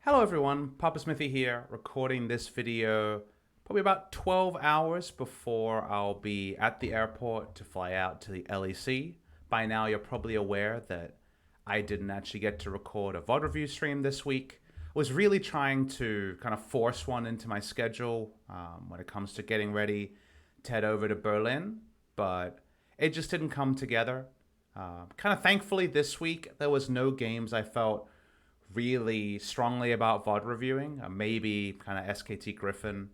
Hello everyone, PapaSmithy here, recording this video probably about 12 hours before I'll be at the airport to fly out to the LEC. By now you're probably aware that I didn't actually get to record a VOD review stream this week. I was really trying to kind of force one into my schedule when it comes to getting ready to head over to Berlin, but it just didn't come together. Kind of thankfully this week there was no games I felt really strongly about VOD reviewing. Maybe kind of SKT Griffin.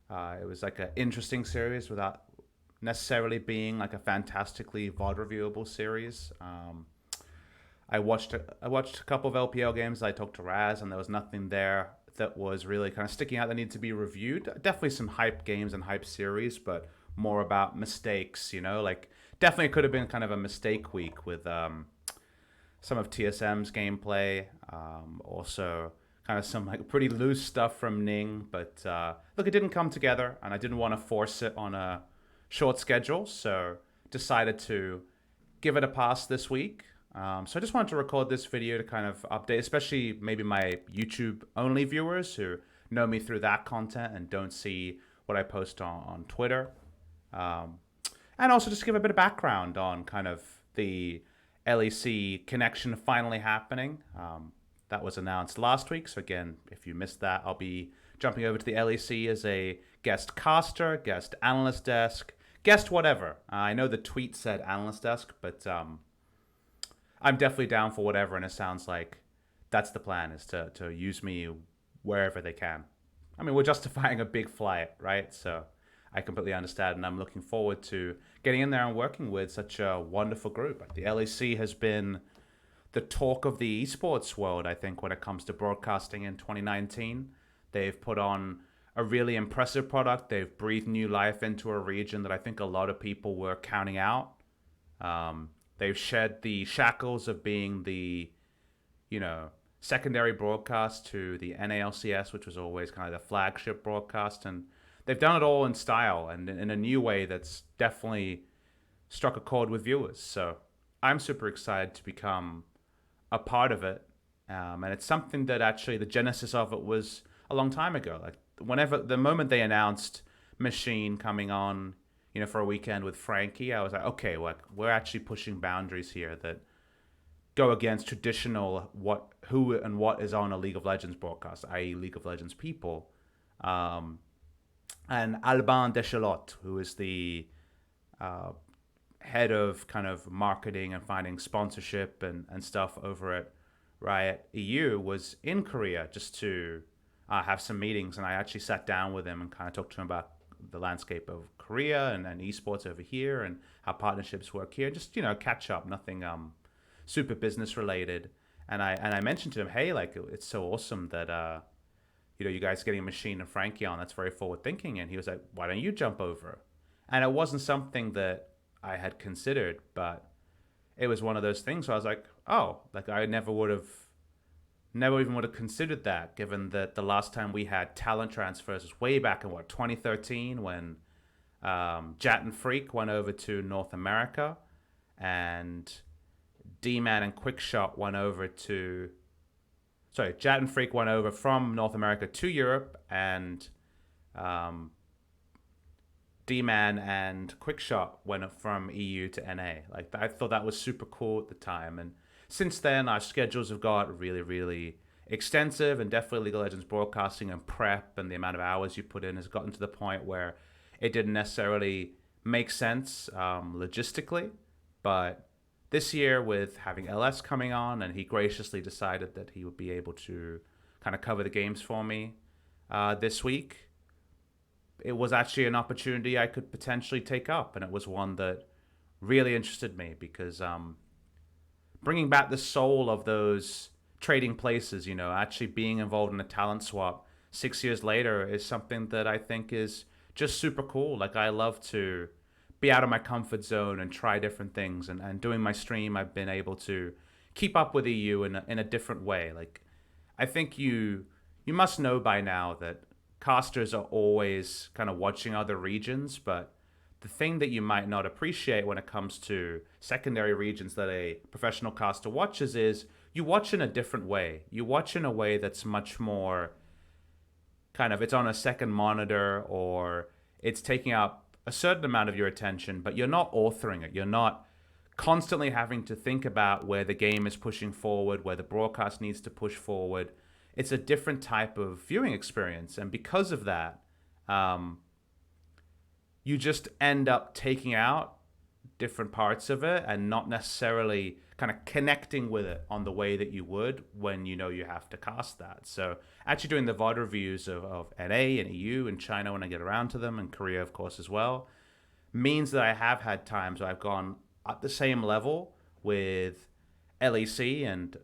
It was like an interesting series without necessarily being like a fantastically VOD reviewable series. I watched a couple of LPL games. I talked to Raz, and there was nothing there that was really kind of sticking out that needed to be reviewed. Definitely some hype games and hype series, but more about mistakes. Like definitely could have been kind of a mistake week with some of TSM's gameplay. Also, kind of some like pretty loose stuff from Ning. But look, it didn't come together, and I didn't want to force it on a short schedule, so decided to give it a pass this week. So I just wanted to record this video to kind of update, especially maybe my YouTube only viewers who know me through that content and don't see what I post on Twitter. And also just give a bit of background on kind of the LEC connection finally happening. That was announced last week. So again, if you missed that, I'll be jumping over to the LEC as a guest caster, guest analyst desk, guest whatever. I know the tweet said analyst desk, but I'm definitely down for whatever. And it sounds like that's the plan, is to use me wherever they can. I mean, we're justifying a big flight, right? So I completely understand, and I'm looking forward to getting in there and working with such a wonderful group. The LEC has been the talk of the esports world, I think, when it comes to broadcasting in 2019. They've put on a really impressive product. They've breathed new life into a region that I think a lot of people were counting out. They've shed the shackles of being the, secondary broadcast to the NALCS, which was always kind of the flagship broadcast, and they've done it all in style and in a new way that's definitely struck a chord with viewers. So I'm super excited to become a part of it. And it's something that actually the genesis of it was a long time ago. Like the moment they announced Machine coming on, for a weekend with Frankie, I was like, okay, we're actually pushing boundaries here that go against traditional who and what is on a League of Legends broadcast, i.e. League of Legends people. And Alban Deschalotte, who is the head of kind of marketing and finding sponsorship and stuff over at Riot EU, was in Korea just to have some meetings. And I actually sat down with him and kind of talked to him about the landscape of Korea and esports over here and how partnerships work here. Just, catch up, nothing super business related. And I mentioned to him, hey, like, it's so awesome that you guys getting Machine and Frankie on. That's very forward thinking. And he was like, why don't you jump over? And it wasn't something that I had considered, but it was one of those things where I was like, oh, like I never even would have considered that, given that the last time we had talent transfers was way back in 2013, when Jat and Freak went over to North America, and D-Man and Quickshot went over to... Sorry, Jat and Freak went over from North America to Europe, and D-Man and Quickshot went from EU to NA. Like, I thought that was super cool at the time, and since then, our schedules have got really, really extensive, and definitely League of Legends broadcasting and prep and the amount of hours you put in has gotten to the point where it didn't necessarily make sense logistically. But this year, with having LS coming on, and he graciously decided that he would be able to kind of cover the games for me this week, it was actually an opportunity I could potentially take up, and it was one that really interested me because... bringing back the soul of those trading places, actually being involved in a talent swap 6 years later is something that I think is just super cool. Like, I love to be out of my comfort zone and try different things. And doing my stream, I've been able to keep up with EU in a different way. Like, I think you must know by now that casters are always kind of watching other regions, but the thing that you might not appreciate when it comes to secondary regions that a professional caster watches is you watch in a different way. You watch in a way that's much more kind of, it's on a second monitor, or it's taking up a certain amount of your attention, but you're not authoring it. You're not constantly having to think about where the game is pushing forward, where the broadcast needs to push forward. It's a different type of viewing experience. And because of that, um, you just end up taking out different parts of it and not necessarily kind of connecting with it on the way that you would when you know you have to cast that. So actually doing the VOD reviews of NA and EU and China when I get around to them, and Korea, of course, as well, means that I have had times where I've gone at the same level with LEC, and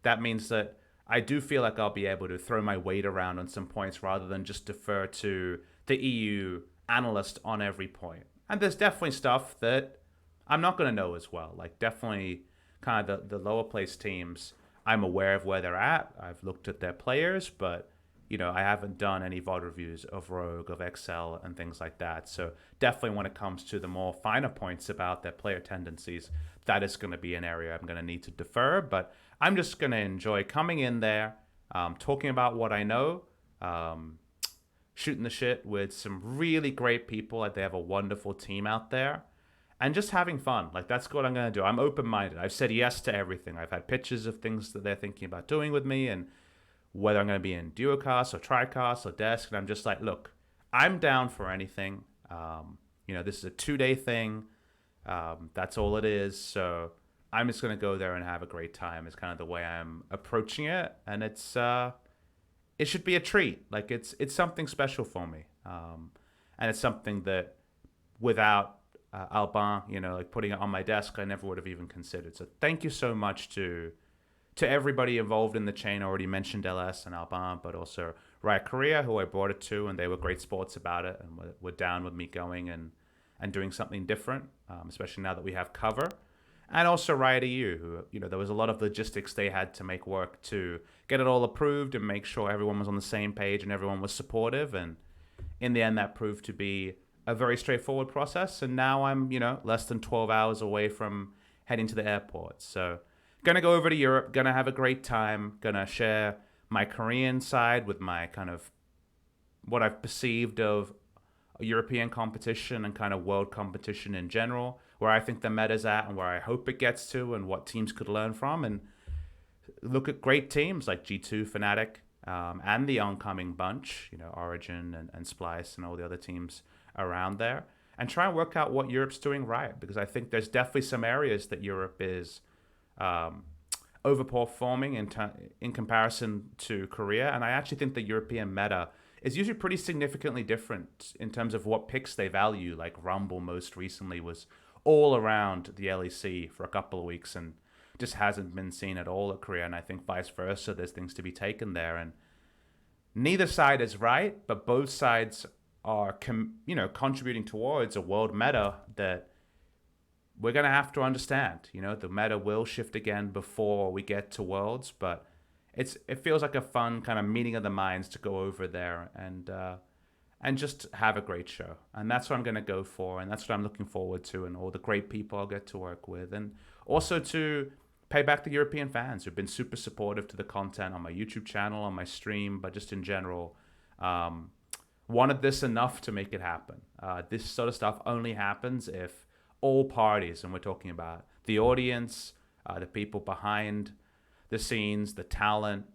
that means that I do feel like I'll be able to throw my weight around on some points rather than just defer to the EU analyst on every point. And there's definitely stuff that I'm not going to know as well. Like definitely kind of the lower place teams, I'm aware of where they're at. I've looked at their players, but I haven't done any VOD reviews of Rogue, of XL, and things like that. So definitely when it comes to the more finer points about their player tendencies, that is going to be an area I'm going to need to defer. But I'm just going to enjoy coming in there, talking about what I know, shooting the shit with some really great people. Like they have a wonderful team out there, and just having fun. Like that's what I'm going to do. I'm open-minded. I've said yes to everything. I've had pictures of things that they're thinking about doing with me, and whether I'm going to be in duocast or tricast or desk. And I'm just like, look, I'm down for anything. This is a 2-day thing. That's all it is. So I'm just going to go there and have a great time is kind of the way I'm approaching it. And it should be a treat. Like it's something special for me. And it's something that without Alban, like putting it on my desk, I never would have even considered. So thank you so much to everybody involved in the chain. I already mentioned LS and Alban, but also Riot Korea, who I brought it to, and they were great sports about it and were down with me going and doing something different, especially now that we have cover. And also Riot EU, who, there was a lot of logistics they had to make work to get it all approved and make sure everyone was on the same page and everyone was supportive. And in the end, that proved to be a very straightforward process. And now I'm, less than 12 hours away from heading to the airport. So gonna go over to Europe, gonna have a great time, gonna share my Korean side with my kind of what I've perceived of European competition and kind of world competition in general, where I think the meta's at and where I hope it gets to and what teams could learn from, and look at great teams like G2, Fnatic, and the oncoming bunch, Origin and Splice and all the other teams around there, and try and work out what Europe's doing right, because I think there's definitely some areas that Europe is overperforming in comparison to Korea. And I actually think the European meta is usually pretty significantly different in terms of what picks they value. Like Rumble most recently was all around the LEC for a couple of weeks and just hasn't been seen at all at Korea. And I think vice versa, there's things to be taken there. And neither side is right, but both sides are contributing towards a world meta that we're going to have to understand. The meta will shift again before we get to Worlds, but it feels like a fun kind of meeting of the minds to go over there and just have a great show. And that's what I'm going to go for, and that's what I'm looking forward to, and all the great people I'll get to work with, and also to pay back the European fans who've been super supportive to the content on my YouTube channel, on my stream, but just in general. Wanted this enough to make it happen. This sort of stuff only happens if all parties, and we're talking about the audience, the people behind the scenes, the talent,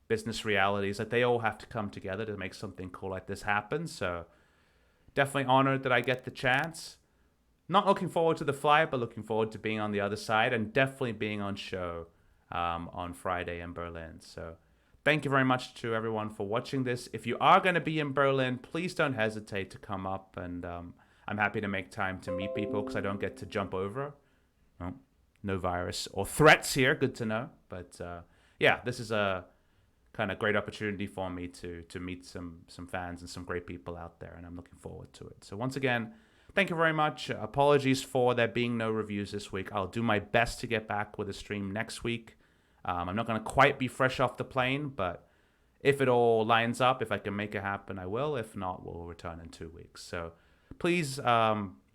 business realities, that they all have to come together to make something cool like this happen. So definitely honored that I get the chance. Not looking forward to the flight, but looking forward to being on the other side, and definitely being on show on Friday in Berlin. So thank you very much to everyone for watching this. If you are going to be in Berlin, please don't hesitate to come up, and I'm happy to make time to meet people because I don't get to jump over. Well, no virus or threats here. Good to know. But yeah, this is a kind of great opportunity for me to meet some fans and some great people out there, and I'm looking forward to it. So once again, thank you very much. Apologies for there being no reviews this week. I'll do my best to get back with a stream next week. I'm not going to quite be fresh off the plane, but if it all lines up, if I can make it happen, I will. If not, we'll return in 2 weeks. So please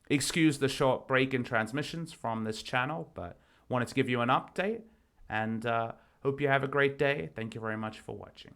excuse the short break in transmissions from this channel, but wanted to give you an update, and hope you have a great day. Thank you very much for watching.